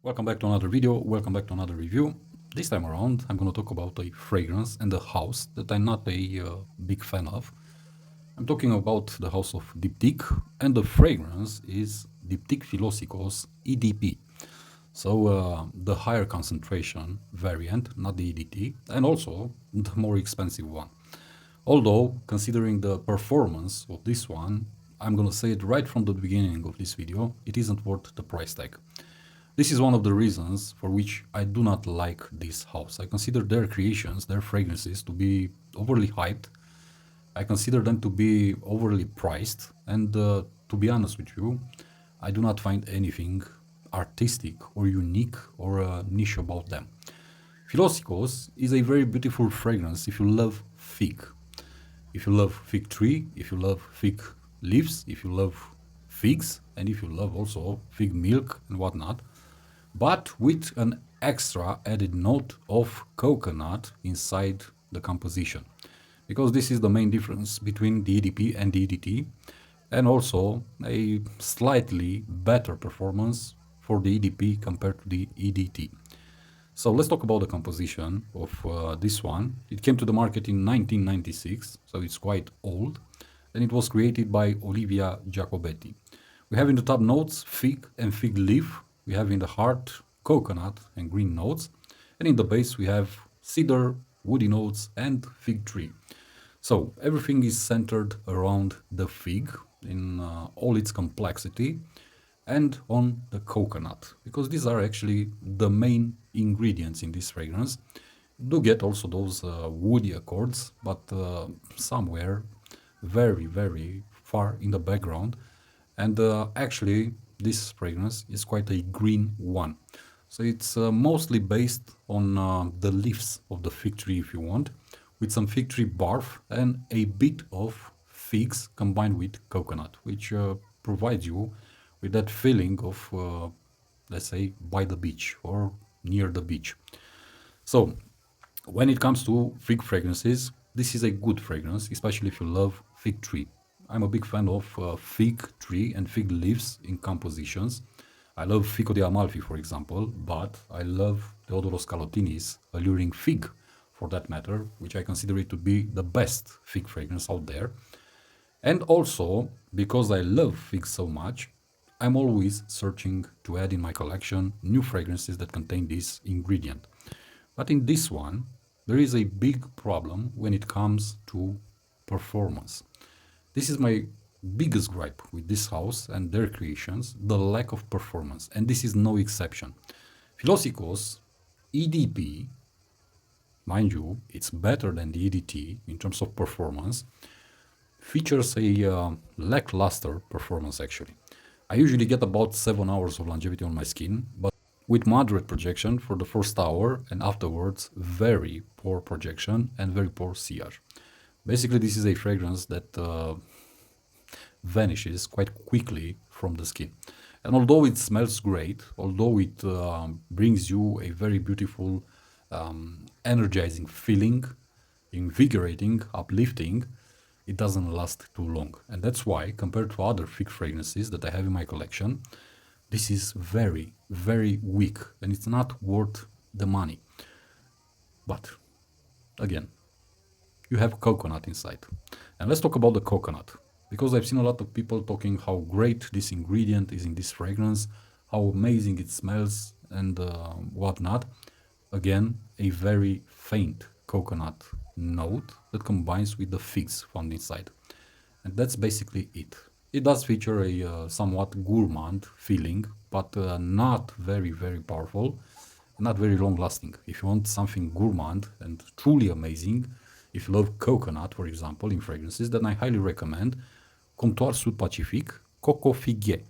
Welcome back to another video, welcome back to another review. This time around I'm going to talk about a fragrance and a house that I'm not a big fan of. I'm talking about the house of Diptyque, and the fragrance is Diptyque Philosykos Edp. So the higher concentration variant, not the EDT, and also the more expensive one. Although, considering the performance of this one, I'm gonna say it right from the beginning of this video, it isn't worth the price tag. This is one of the reasons for which I do not like this house. I consider their creations, their fragrances, to be overly hyped. I consider them to be overly priced, and to be honest with you, I do not find anything artistic or unique or niche about them. Philosykos is a very beautiful fragrance if you love fig. If you love fig tree, if you love fig leaves, if you love figs, and if you love also fig milk and whatnot, but with an extra added note of coconut inside the composition. Because this is the main difference between the EDP and the EDT, and also a slightly better performance for the EDP compared to the EDT. So let's talk about the composition of this one. It came to the market in 1996, so it's quite old, and it was created by Olivia Giacobetti. We have in the top notes fig and fig leaf. We have in the heart coconut and green notes, and in the base we have cedar, woody notes, and fig tree. So everything is centered around the fig in all its complexity and on the coconut, because these are actually the main ingredients in this fragrance. Do get also those woody accords, but somewhere very far in the background. And actually this fragrance is quite a green one. So it's mostly based on the leaves of the fig tree, if you want, with some fig tree bark and a bit of figs combined with coconut, which provides you with that feeling of, let's say, by the beach or near the beach. So when it comes to fig fragrances, this is a good fragrance, especially if you love fig tree. I'm a big fan of fig tree and fig leaves in compositions. I love Fico di Amalfi, for example, but I love Teodoros Kalotini's Alluring Fig, for that matter, which I consider it to be the best fig fragrance out there. And also, because I love figs so much, I'm always searching to add in my collection new fragrances that contain this ingredient. But in this one, there is a big problem when it comes to performance. This is my biggest gripe with this house and their creations, the lack of performance, and this is no exception. Philosykos EDP, mind you, it's better than the EDT in terms of performance, features a lackluster performance actually. I usually get about 7 hours of longevity on my skin, but with moderate projection for the first hour, and afterwards very poor projection and very poor CR. Basically, this is a fragrance that vanishes quite quickly from the skin. And although it smells great, although it brings you a very beautiful, energizing feeling, invigorating, uplifting, it doesn't last too long. And that's why, compared to other fig fragrances that I have in my collection, this is very weak, and it's not worth the money. But again, you have coconut inside. And let's talk about the coconut, because I've seen a lot of people talking how great this ingredient is in this fragrance, how amazing it smells, and whatnot. Again, a very faint coconut note that combines with the figs found inside. And that's basically it. It does feature a somewhat gourmand feeling, but not very powerful, not very long lasting. If you want something gourmand and truly amazing, if you love coconut, for example, in fragrances, then I highly recommend Comptoir Sud Pacific Coco Figuier,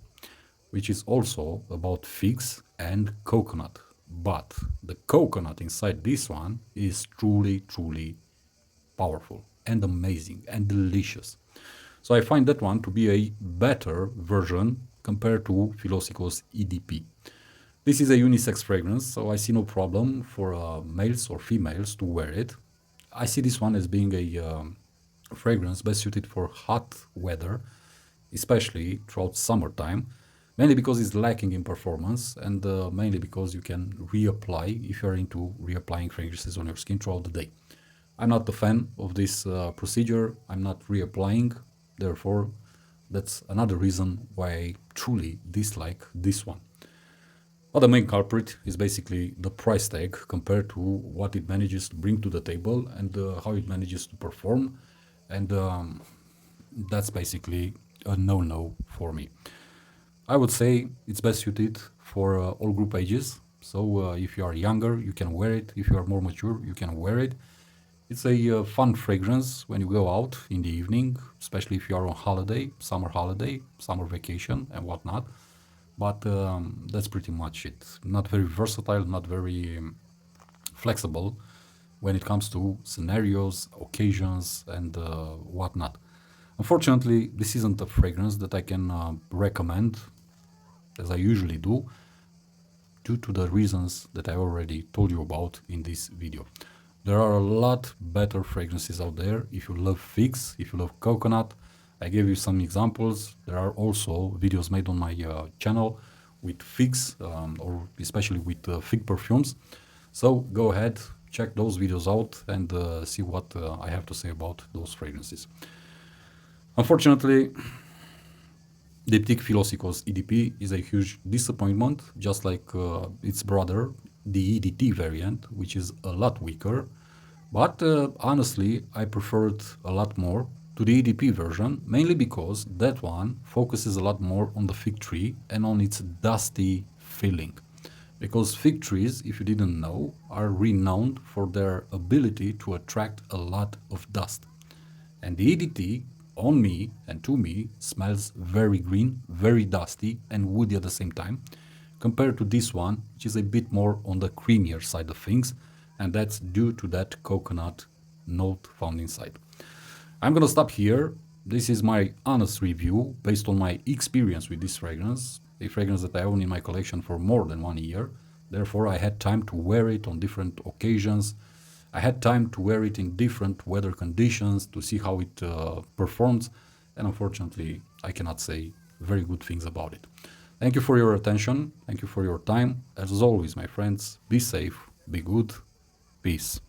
which is also about figs and coconut. But the coconut inside this one is truly powerful and amazing and delicious. So I find that one to be a better version compared to Philosykos EDP. This is a unisex fragrance, so I see no problem for males or females to wear it. I see this one as being a fragrance best suited for hot weather, especially throughout summertime. mainly because it's lacking in performance, and mainly because you can reapply if you're into reapplying fragrances on your skin throughout the day. I'm not a fan of this procedure. I'm not reapplying. Therefore, that's another reason why I truly dislike this one. Well, the main culprit is basically the price tag compared to what it manages to bring to the table and how it manages to perform. And that's basically a no-no for me. I would say it's best suited for all group ages. So if you are younger, you can wear it. If you are more mature, you can wear it. It's a fun fragrance when you go out in the evening, especially if you are on holiday, summer vacation, and whatnot. But that's pretty much it. Not very versatile, not very flexible when it comes to scenarios, occasions, and whatnot. Unfortunately, this isn't a fragrance that I can recommend, as I usually do, due to the reasons that I already told you about in this video. There are a lot better fragrances out there. If you love figs, if you love coconut, I gave you some examples. There are also videos made on my channel with figs, or especially with fig perfumes. So go ahead, check those videos out and see what I have to say about those fragrances. Unfortunately, Diptyque Philosykos Edp is a huge disappointment, just like its brother, the EDT variant, which is a lot weaker. But honestly, I prefer it a lot more to the EDP version, mainly because that one focuses a lot more on the fig tree and on its dusty feeling. Because fig trees, if you didn't know, are renowned for their ability to attract a lot of dust. And the EDT, on me and to me, smells very green, very dusty, and woody at the same time, compared to this one, which is a bit more on the creamier side of things, and that's due to that coconut note found inside. I'm gonna stop here. This is my honest review based on my experience with this fragrance, a fragrance that I own in my collection for more than 1 year. Therefore, I had time to wear it on different occasions. I had time to wear it in different weather conditions to see how it performs, and unfortunately, I cannot say very good things about it. Thank you for your attention. Thank you for your time. As always, my friends, be safe, be good, peace.